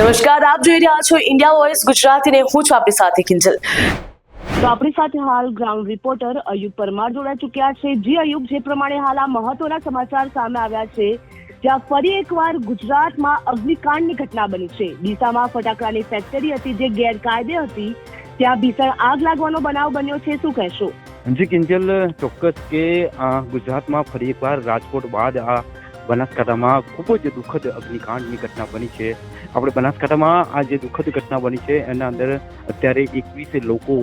નમસ્કાર, આપ જોઈ રહ્યા છો ઇન્ડિયા વોઇસ ગુજરાતીને હું છું આપની સાથે કિંજલ। તો આપણી સાથે હાલ ગ્રાઉન્ડ રિપોર્ટર અયુબ પરમાર જોડાઈ ચૂક્યા છે। જી અયુબ, જે પ્રમાણે હાલ આ મહત્વના સમાચાર સામે આવ્યા છે, જ્યાં ફરી એકવાર ગુજરાતમાં અગ્નિકાંડની ઘટના બની છે। ડીસામાં ફટાકડાની ફેક્ટરી હતી જે ગેરકાયદે હતી, ત્યાં ભીષણ આગ લાગવાનો બનાવ બન્યો છે, શું કહેશો? જી કિંજલ, ચોક્કસ કે ગુજરાતમાં ફરી એકવાર રાજકોટ બાદ આ બનાસકાંઠામાં ખૂબ જ દુઃખદ અગ્નિકાંડની ઘટના બની છે। આપણે બનાસકાંઠામાં આ જે દુઃખદ ઘટના બની છે એના અંદર અત્યારે 21 લોકો,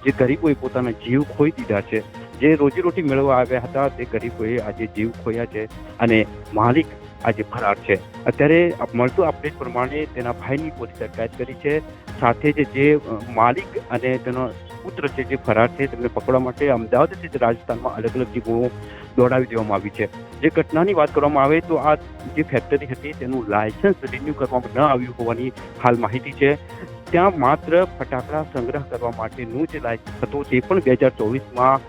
જે ગરીબોએ પોતાના જીવ ખોઈ દીધા છે, જે રોજીરોટી મેળવવા આવ્યા હતા તે ગરીબોએ આજે જીવ ખોયા છે અને માલિક આજે ફરાર છે। અત્યારે મળતું અપડેટ પ્રમાણે તેના ભાઈની પોલીસે અટકાયત કરી છે, સાથે જ જે માલિક અને તેનો પુત્ર છે જે ફરાર છે તેમને પકડવા માટે અમદાવાદથી જ રાજસ્થાનમાં અલગ અલગ ટીમો દોડાવી દેવામાં આવી છે। જે ઘટનાની વાત કરવામાં આવે તો આ જે ફેક્ટરી હતી તેનું લાયસન્સ રિન્યુ કરવામાં ન આવ્યું હોવાની હાલ માહિતી છે। ત્યાં માત્ર ફટાકડા સંગ્રહ કરવા માટેનું જે લાયસન્સ હતું તે પણ 2024માં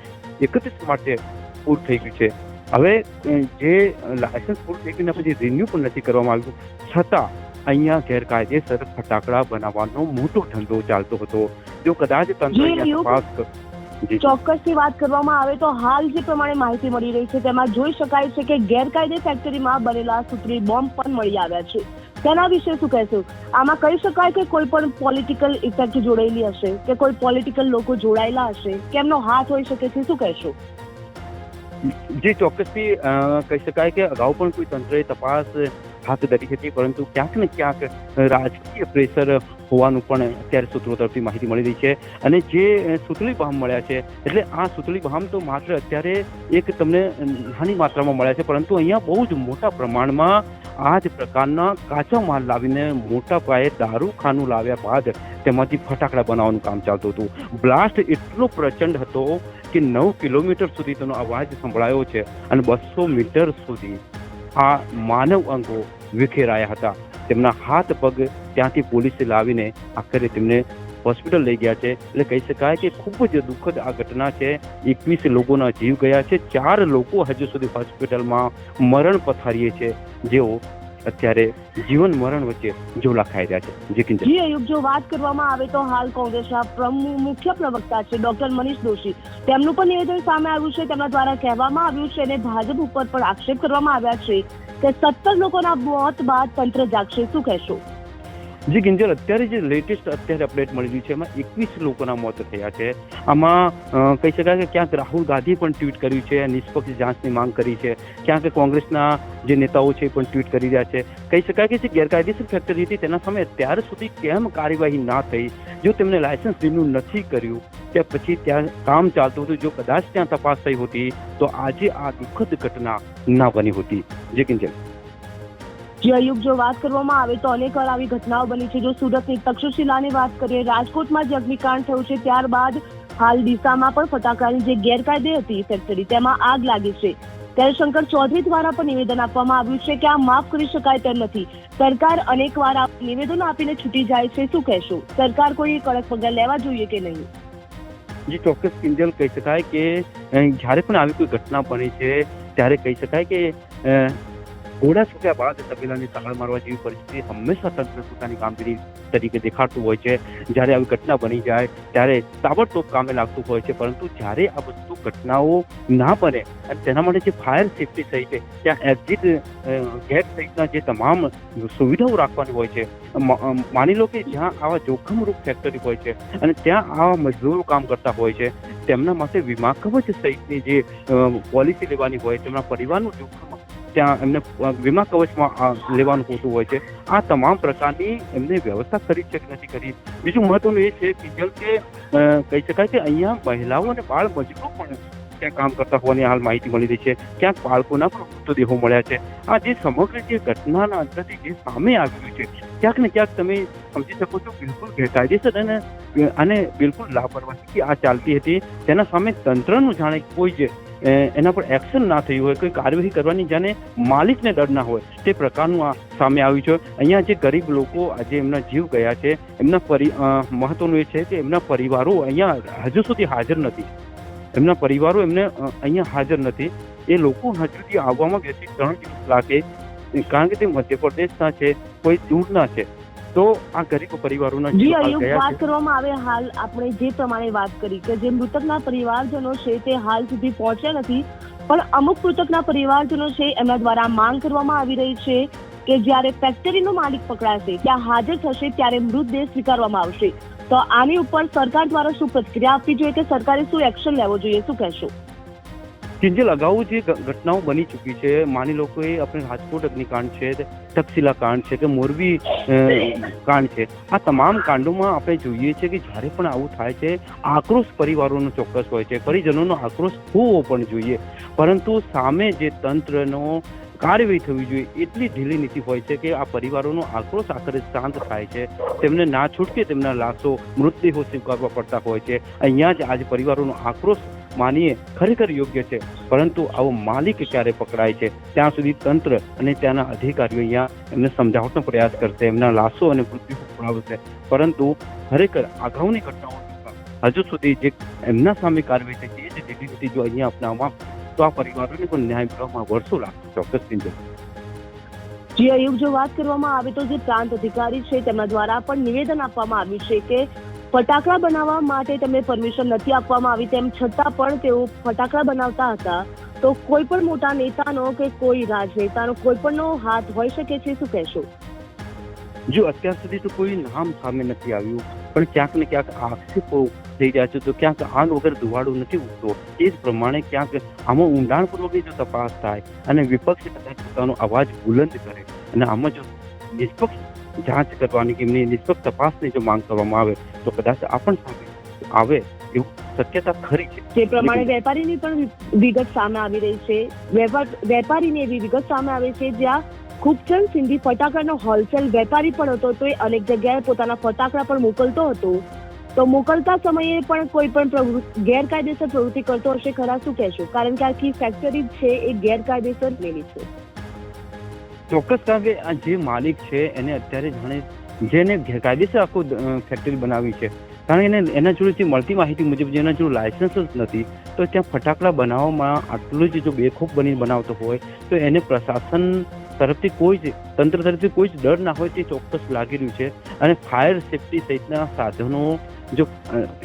31 માટે પૂરું થઈ ગયું છે। હવે જે લાયસન્સ પૂરું થઈ ગયું પછી રિન્યુ પણ નથી કરવામાં આવ્યું, છતાં અહીંયા ગેરકાયદેસર ફટાકડા બનાવવાનો મોટો ધંધો ચાલતો હતો। જો કદાચ તંત્ર તપાસ ચોક્કસથી વાત કરવામાં આવે તો હાલ જે પ્રમાણે માહિતી મળી રહી છે તેમાં જોઈ શકાય છે કે ગેરકાયદે ફેક્ટરીમાં બનેલા સુતરી બોમ્બ પણ મળી આવ્યા છે। તેના વિશે શું કહેશો? આમાં કહી શકાય કે કોઈ પણ પોલિટિકલ ઇફેક્ટ જોડાયેલી હશે કે કોઈ પોલિટિકલ લોકો જોડાયેલા હશે કે એમનો હાથ હોઈ શકે છે, શું કહેશો? જે ચોક્કસથી કહી શકાય કે અગાઉ પણ કોઈ તંત્રએ તપાસ હાથ ધરી હતી, પરંતુ ક્યાંક ને ક્યાંક રાજકીય પ્રેશર હોવાનું પણ અત્યારે સૂત્રો તરફથી માહિતી મળી રહી છે। અને જે સુતળી બોમ્બ મળ્યા છે, એટલે આ સુતળી બોમ્બ તો માત્ર અત્યારે એક તમને નાની માત્રામાં મળ્યા છે, પરંતુ અહીંયા બહુ જ મોટા પ્રમાણમાં આ જ પ્રકારના કાચો માલ લાવીને મોટા પાયે દારૂખાનું લાવ્યા બાદ તેમાંથી ફટાકડા બનાવવાનું કામ ચાલતું હતું। બ્લાસ્ટ એટલો પ્રચંડ હતો કે 9 કિલોમીટર સુધી તેનો અવાજ સંભળાયો છે અને 200 મીટર સુધી આ માનવ અંગો વિખેરાયા હતા। તેમના હાથ પગ ત્યાંથી પોલીસે લાવીને આખરે તેમને હોસ્પિટલ લઈ ગયા છે। એટલે કહી શકાય કે ખૂબ જ દુઃખદ આ ઘટના છે। 21 લોકોના જીવ ગયા છે, 4 લોકો હજુ સુધી હોસ્પિટલમાં મરણ પથારીએ છે, જેઓ અત્યારે જીવન મરણ વચ્ચે ઝોલા ખાઈ રહ્યા છે। જી અયુબ, જો વાત કરવામાં આવે તો હાલ કોંગ્રેસના મુખ્ય પ્રવક્તા છે ડોક્ટર મનીષ દોશી, તેમનું પણ નિવેદન સામે આવ્યું છે। તેમના દ્વારા કહેવામાં આવ્યું છે અને ભાજપ ઉપર પણ આક્ષેપ કરવામાં આવ્યા છે કે 17 લોકોના મોત બાદ તંત્ર જાગશે, શું કહેશો? જી કિંજલ, અત્યારે જે લેટેસ્ટ અપડેટ મળી રહ્યું છે એમાં 21 લોકોના મોત થયા છે। આમાં કહી શકાય કે ક્યાંક રાહુલ ગાંધીએ પણ ટ્વીટ કર્યું છે, નિષ્પક્ષ જાંચની માંગ કરી છે, ક્યાંક કોંગ્રેસના જે નેતાઓ છે એ પણ ટ્વીટ કરી રહ્યા છે। કહી શકાય કે જે ગેરકાયદેસર ફેક્ટરી હતી તેના સામે અત્યાર સુધી કેમ કાર્યવાહી ના થઈ? જો તેમને લાયસન્સ રિન્યુ નથી કર્યું કે પછી ત્યાં કામ ચાલતું હતું, જો કદાચ ત્યાં તપાસ થઈ હોતી તો આજે આ દુઃખદ ઘટના ના બની હોતી। જે કિંજલ, જી અયુબ, જો વાત કરવામાં આવે તો અનેક વાર આવી ઘટનાઓ બની છે। જો સુરતની તક્ષશિલાની વાત કરીએ, રાજકોટમાં જે અગ્નિકાંડ થયું છે ત્યારબાદ હાલ ડીસામાં પણ ફટાકડાની જે ગેરકાયદે હતી ફેક્ટરી, તેમાં આગ લાગી છે। ત્યારે શંકર ચૌધરી દ્વારા પણ નિવેદન આપવામાં આવ્યું છે કે આ માફ કરી શકાય તેમ નથી। સરકાર અનેક વાર નિવેદનો આપીને છૂટી જાય છે, શું કહેશો? સરકાર કોઈ કડક પગલાં લેવા જોઈએ કે નહીં? જી ચોક્કસ કિંજલ, કહી શકાય કે જ્યારે પણ આવી કોઈ ઘટના બની છે ત્યારે કહી શકાય કે ઘોડા છૂટ્યા બાદ તબેલાની તાળ મારવા જેવી પરિસ્થિતિ હંમેશા તંત્ર પોતાની કામગીરી તરીકે દેખાડતું હોય છે। જ્યારે આવી ઘટના બની જાય ત્યારે તાબડતોબ કામે લાગતું હોય છે, પરંતુ જ્યારે આ બધું ઘટનાઓ ના બને અને તેના માટે જે ફાયર સેફટી સહિત ત્યાં એક્ઝિટ ગેટ સહિતના જે તમામ સુવિધાઓ રાખવાની હોય છે, માની લો કે જ્યાં આવા જોખમરૂપ ફેક્ટરી હોય છે અને ત્યાં આવા મજદૂરો કામ કરતા હોય છે, તેમના માટે વીમા કવચ સહિતની જે પોલિસી લેવાની હોય, તેમના પરિવારનું જોખમ ત્યાં એમને વીમા કવચમાં લેવાનું હોતું હોય છે। આ તમામ પ્રકારની એમને વ્યવસ્થા કરી છે કે નથી કરી? બીજું મહત્વનું એ છે કે કહી શકાય કે અહીંયા મહિલાઓ અને બાળ મજૂરો પણ ત્યાં કામ કરતા હોવાની હાલ માહિતી મળી રહી છે। ક્યાંક બાળકોના પણ મૃતદેહો મળ્યા છે। આ જે સમગ્ર જે ઘટનાના અંદરથી જે સામે આવ્યું છે, ક્યાંક ને ક્યાંક તમે સમજી શકો છો બિલકુલ ગેરકાયદેસર અને બિલકુલ લાપરવાહીથી આ ચાલતી હતી। તેના સામે તંત્રનું જાણે કોઈ જ એના પર એક્શન ના થયું હોય, કોઈ કાર્યવાહી કરવાની જાણે માલિકને ડર ના હોય, તે પ્રકારનું આ સામે આવ્યું છે। અહીંયા જે ગરીબ લોકો આજે એમના જીવ ગયા છે, એમના મહત્વનું એ છે કે એમના પરિવારો અહીંયા હજુ સુધી હાજર નથી। એમના પરિવારો એમને અહીંયા હાજર નથી। એ લોકો હજુ સુધી આવવામાં 2 થી 3 દિવસ લાગે, કારણ કે તે મધ્યપ્રદેશના છે, કોઈ દૂરના છે। તો આ ગરીબ પરિવારોના જી જીવ હાલ અયુબ, ગયા વાત છે. કરવામાં આવે હાલ આપણે જે પ્રમાણે વાત કરી કે જે મૃતકના પરિવારજનો છે તે હાલ સુધી પહોંચ્યા નથી, પણ અમુક મૃતકના પરિવારજનો છે એમના દ્વારા માંગ કરવામાં આવી રહી છે કે જ્યારે ફેક્ટરીનો માલિક પકડાશે ત્યાં હાજર થશે ત્યારે મૃતદેહ સ્વીકારવામાં આવશે. તો આની ઉપર સરકાર દ્વારા શું પ્રતિક્રિયા આપવી જોઈએ કે સરકારે શું એક્શન લેવો જોઈએ, શું કહેશો? કિંજલ, અગાઉ જે ઘટનાઓ બની ચૂકી છે, માની લો કે આપણે રાજકોટ અગ્નિકાંડ છે, તક્ષશિલા કાંડ છે કે મોરબી કાંડ છે, આ તમામ કાંડોમાં આપણે જોઈએ છીએ કે જ્યારે પણ આવું થાય છે આક્રોશ પરિવારોનો ચોક્કસ હોય છે, પરિજનોનો આક્રોશ હોવો પણ જોઈએ, પરંતુ સામે જે તંત્રનો કાર્યવાહી થવી જોઈએ એટલી ઢીલી નીતિ હોય છે કે આ પરિવારોનો આક્રોશ આખરે શાંત થાય છે, તેમને ના છૂટકે તેમના લાશો મૃતદેહો સ્વીકારવા પડતા હોય છે. અહીંયા જ આજે પરિવારોનો આક્રોશ માનીએ ખરેખર યોગ્ય છે, પરંતુ આવો માલિક ક્યારે પકડાય છે ત્યાં સુધી તંત્ર અને ત્યાંના અધિકારીઓ અહીંયા એમને સમજાવવાનો પ્રયાસ કરશે, એમના લાશો અને મૃત્યુ પકડાવશે, પરંતુ ખરેખર અગાઉની ઘટનાઓ હજુ સુધી જે એમના સામે કાર્યવાહી થઈ છે એ જ ઢીલી નીતિ જો અહીંયા અપનાવવામાં તો આ પરિવારોને પણ ન્યાય મેળવવામાં વર્ષો લાગશે. ચોક્કસ કિંજલ. જી અયુબ, જો વાત કરવામાં આવે તો જે પ્રાંત અધિકારી છે તેમના દ્વારા પણ નિવેદન આપવામાં આવ્યું છે કે ફટાકડા બનાવવા માટે તેમને પરમિશન નથી આપવામાં આવી, તેમ છતાં પણ તેઓ ફટાકડા બનાવતા હતા. તો કોઈ પણ મોટા નેતાનો કે કોઈ રાજનેતાનો કોઈ પણનો હાથ હોઈ શકે છે, શું કહેશો? જો અત્યાર સુધી તો કોઈ નામ સામે નથી આવ્યું, પણ ક્યાંક ને ક્યાંક આક્ષેપો થઈ રહ્યા છે, તો ક્યાંક આગ વગર ધુવાડો નથી ઉઠતો. એ જ પ્રમાણે ક્યાંક આમાં ઊંડાણપૂર્વકની જો તપાસ થાય અને વિપક્ષ કદાચ પોતાનો અવાજ બુલંદ કરે અને આમાં જો નિષ્પક્ષ જાંચ કરવાની કે એમની નિષ્પક્ષ તપાસની જો માંગ કરવામાં આવે તો કદાચ આ પણ સામે આવે એવું શક્યતા ખરી છે. જે પ્રમાણે વેપારીની પણ વિગત સામે આવી રહી છે, વેપારીની એવી વિગત સામે આવે છે જ્યાં ખૂબચંદ સિંધી ફટાકડાનો હોલસેલ વેપારી પણ હતો, તો એ અનેક જગ્યાએ પોતાના ફટાકડા પણ મોકલતો હતો, તો મોકલતા સમયે પણ કોઈ પણ ગેરકાયદેસર પ્રવૃત્તિ કરતો હશે ખરા, શું કહેશો? કારણ કે આખી ફેક્ટરી છે એ ગેરકાયદેસર બનેલી છે. ચોક્કસ, કારણ કે આ જે માલિક છે એને અત્યારે જાણે જેને ગેરકાયદેસર આખું ફેક્ટરી બનાવી છે, કારણ કે એના જોડે જે મળતી માહિતી મુજબ જેના જોડે લાયસન્સ જ નથી, તો ત્યાં ફટાકડા બનાવવામાં આટલું જ જો બેખોફ બની બનાવતો હોય તો એને પ્રશાસન તરફથી કોઈ જ તંત્ર તરફથી કોઈ જ ડર ના હોય તે ચોક્કસ લાગી રહ્યું છે. અને ફાયર સેફટી સહિતના સાધનો જો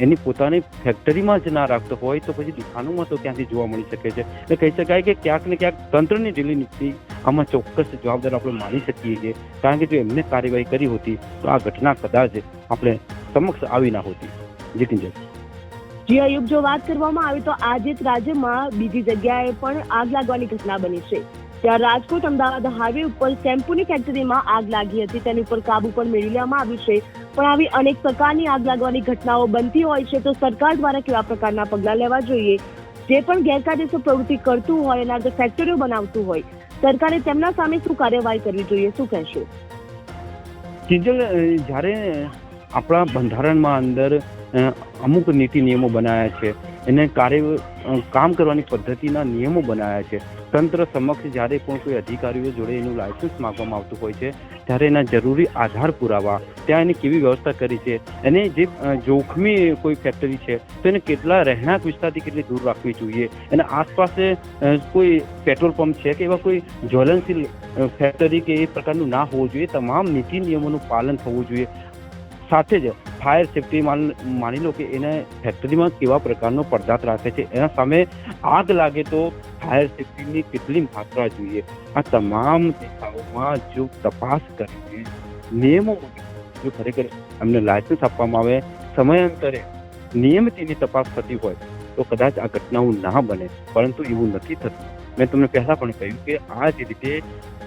એની પોતાની ફેક્ટરીમાં જ ના રાખતો હોય તો પછી દુકાનોમાં તો ક્યાંથી જોવા મળી શકે છે. એટલે કહી શકાય કે ક્યાંક ને ક્યાંક તંત્રની ઢીલી નીતિ આમાં ચોક્કસ જવાબદાર આપણે માની શકીએ છીએ, કારણ કે જો એમને કાર્યવાહી કરી હોતી તો આ ઘટના કદાચ આપણે સમક્ષ આવી ના હોતી. જી કિંજલ. જી અયુબ, જો વાત કરવામાં આવે તો આજે જ રાજ્યમાં બીજી જગ્યાએ પણ આગ લાગવાની ઘટના બની છે. ત્યાં રાજકોટ અમદાવાદ હાઈવે ઉપર શેમ્પૂની ફેક્ટરીમાં આગ લાગી હતી, તેની ઉપર કાબુ પણ મેળવી લેવામાં આવ્યું છે. પણ આવી અનેક પ્રકારની આગ લાગવાની ઘટનાઓ બનતી હોય છે, તો સરકાર દ્વારા કેવા પ્રકારના પગલાં લેવા જોઈએ? જે પણ ગેરકાયદેસર પ્રવૃત્તિ કરતું હોય એના જે ફેક્ટરીઓ બનાવતું હોય, સરકારે તેમના સામે શું કાર્યવાહી કરવી જોઈએ, શું કહેશો? કિંજલ, જ્યારે આપણા બંધારણમાં અંદર અમુક નીતિ નિયમો બનાવ્યા છે, એને કામ કરવાની પદ્ધતિના નિયમો બનાવ્યા છે, તંત્ર સમક્ષ જ્યારે પણ કોઈ અધિકારીઓ જોડે એનું લાયસન્સ માંગવામાં આવતું હોય છે ત્યારે એના જરૂરી આધાર પુરાવા, ત્યાં એની કેવી વ્યવસ્થા કરી છે, એને જે જોખમી કોઈ ફેક્ટરી છે તો એને કેટલા રહેણાંક વિસ્તારથી કેટલી દૂર રાખવી જોઈએ, એના આસપાસ કોઈ પેટ્રોલ પંપ છે કે એવા કોઈ જ્વલનશીલ ફેક્ટરી કે એ પ્રકારનું ના હોવું જોઈએ, તમામ નીતિ નિયમોનું પાલન થવું જોઈએ. સાથે જ ફાયર સેફટી માની લો કે એને ફેક્ટરીમાં કેવા પ્રકારનો પદાર્થ રાખે છે, એના સામે આગ લાગે તો ફાયર સેફટીની કેટલી માત્રા જોઈએ, આ તમામ દિશાઓમાં જો તપાસ કરીને નિયમો મુજબ જો ખરેખર એમને લાયસન્સ આપવામાં આવે, સમયાંતરે નિયમિત એની તપાસ થતી હોય તો કદાચ આ ઘટનાઓ ના બને, પરંતુ એવું નથી થતું. મેં તમને પહેલા પણ કહ્યું કે આ જ રીતે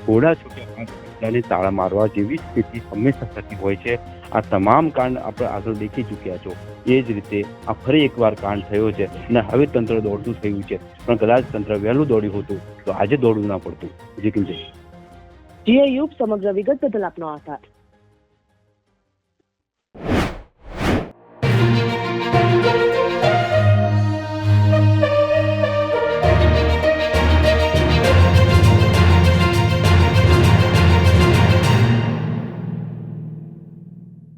ઘોડા છૂટ્યા તાળા મારવા જેવી સ્થિતિ હંમેશા થતી હોય છે. આ તમામ કાંડ આપણે આગળ દેખી ચૂક્યા છો, એ જ રીતે આ ફરી એકવાર કાંડ થયો છે અને હવે તંત્ર દોડતું થયું છે, પણ કદાચ તંત્ર વહેલું દોડ્યું હતું તો આજે દોડવું ના પડતું. જી કિંજલ. જી અયુબ, સમગ્ર વિગત બદલ આપનો આભાર.